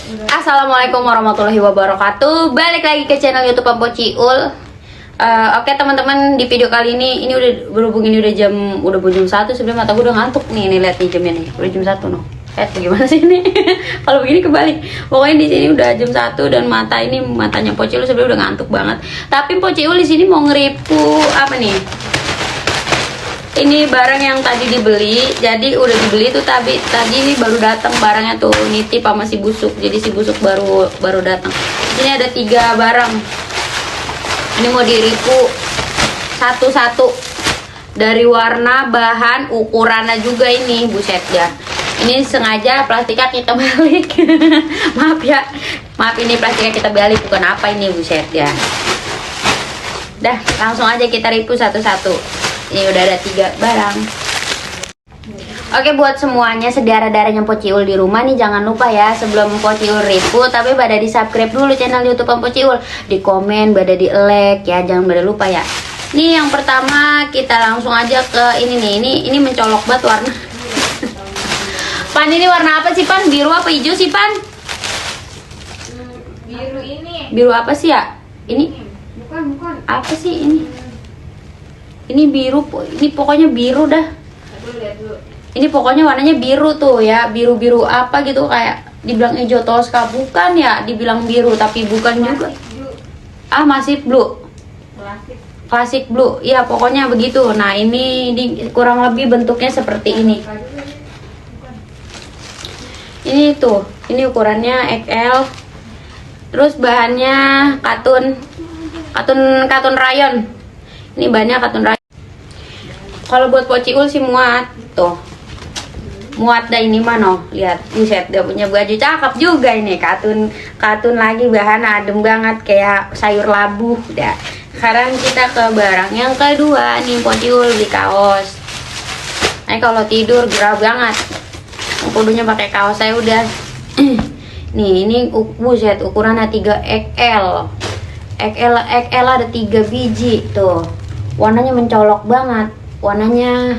Assalamualaikum warahmatullahi wabarakatuh. Balik lagi ke channel YouTube Ampo Ciul. Oke teman-teman, di video kali ini udah berhubung ini udah jam 1 sebenarnya, mata gue udah ngantuk nih. Nih lihat nih jamnya nih, udah jam 1 noh. Gimana sih ini? Kalau begini kebalik. Pokoknya di sini udah jam 1 dan matanya Ampo Ciul sebenarnya udah ngantuk banget. Tapi Ampo Ciul di sini mau ngeripu apa nih? Ini barang yang tadi dibeli, jadi udah dibeli tuh tadi ini baru datang barangnya tuh, nitip sama si busuk. Jadi si busuk baru datang. Ini ada 3 barang. Ini mau diripu satu-satu dari warna, bahan, ukurannya juga ini, buset ya. Ini sengaja plastiknya kita balik. Maaf ya, maaf ini plastiknya kita balik, bukan apa ini, buset ya. Dah, langsung aja kita ripu satu-satu. Ini udah ada 3 barang. Oke, buat semuanya saudara-saudaranya Ampo Ciul di rumah nih, jangan lupa ya sebelum Ampo Ciul ripu, tapi pada di subscribe dulu channel YouTube Ampo Ciul, di komen, pada di like ya, jangan pada lupa ya. Nih yang pertama kita langsung aja ke ini nih, ini mencolok banget warna. Pan, ini warna apa sih Pan? Biru apa hijau sih Pan? Biru ini. Biru apa sih ya? Ini? Bukan. Apa sih ini? Ini biru, ini pokoknya biru dah. Lihat dulu. Ini pokoknya warnanya biru tuh ya, biru-biru apa gitu, kayak dibilang hijau toska bukan ya, dibilang biru tapi bukan juga. Ah, masih blue. Klasik blue. Ya, pokoknya begitu. Nah, ini kurang lebih bentuknya seperti ini. Ini tuh, ini ukurannya XL. Terus bahannya katun rayon. Ini bahannya katun rayon. Kalau buat Ampo Ciul sih muat tuh. Muat dah ini mano. Lihat, buset, dia punya baju cakep juga ini. Katun lagi, bahan adem banget kayak sayur labu. Udah. Sekarang kita ke barang yang kedua nih, Ampo Ciul beli kaos. Nah, kalau tidur gerah banget. Kudunya pakai kaos saya udah. Nih, ini buset ukurannya 3 XL. XL ada 3 biji tuh. Warnanya mencolok banget. Warnanya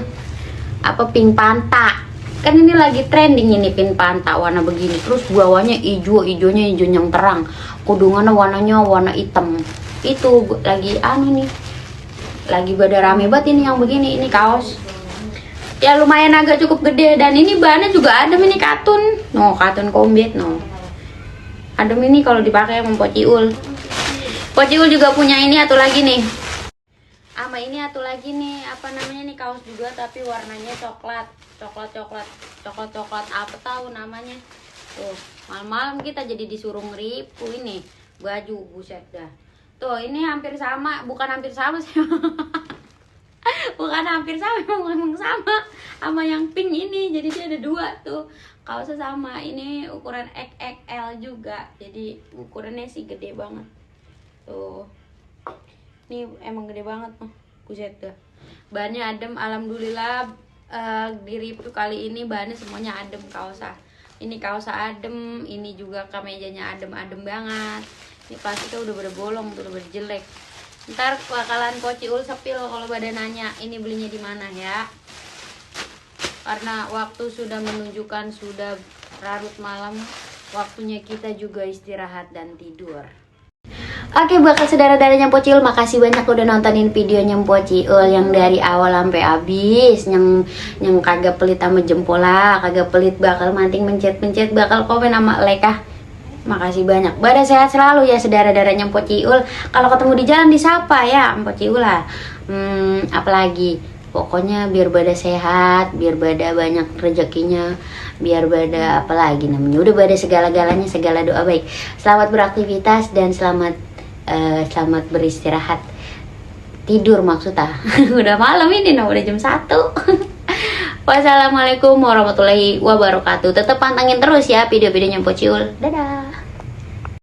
apa, pink panta. Kan ini lagi trending ini pink panta warna begini. Terus bawahnya hijaunya hijau yang terang. Kudungannya warnanya warna hitam. Itu lagi nih. Lagi pada rame banget ini yang begini, ini kaos. Ya lumayan agak cukup gede, dan ini bahannya juga adem, ini katun. No, katun kombet no. Adem ini kalau dipakai sama Ampo Ciul. Ampo Ciul juga punya ini atau lagi nih. Sama ini atau lagi nih, apa namanya nih, kaos juga tapi warnanya coklat apa tahu namanya. Tuh, malam-malam kita jadi disuruh ngeripu ini baju, buset dah. Tuh, ini hampir sama, bukan hampir sama sih. Bukan hampir sama, emang sama yang pink ini. Jadi dia ada 2 tuh. Kaosnya sama, ini ukuran XXL juga. Jadi ukurannya sih gede banget. Tuh. Ini emang gede banget tuh, buset dah. Bahannya adem, alhamdulillah. Di review kali ini bahannya semuanya adem kaosnya. Ini kaosnya adem, ini juga kemejanya adem banget. Ini plastiknya udah berbolong tuh, udah jelek. Ntar bakalan Ampo Ciul sepil kalau pada nanya ini belinya di mana ya. Karena waktu sudah menunjukkan sudah larut malam, waktunya kita juga istirahat dan tidur. Oke, buat saudara-saudaranya Ampo Ciul, makasih banyak udah nontonin videonya Ampo Ciul yang dari awal sampai habis. Yang kagak pelit sama jempola, kagak pelit bakal manting mencet, bakal komen sama like ah. Makasih banyak. Pada sehat selalu ya saudara-saudaranya Ampo Ciul. Kalau ketemu di jalan disapa ya Ampo Ciul lah. Apalagi pokoknya biar pada sehat, biar pada banyak rezekinya, biar pada apalagi namanya, udah pada segala-galanya, segala doa baik. Selamat beraktivitas dan selamat beristirahat. Tidur maksudnya. Udah malam ini udah jam 1. Wassalamualaikum warahmatullahi wabarakatuh. Tetap pantengin terus ya video-videonya Ampo Ciul. Dadah.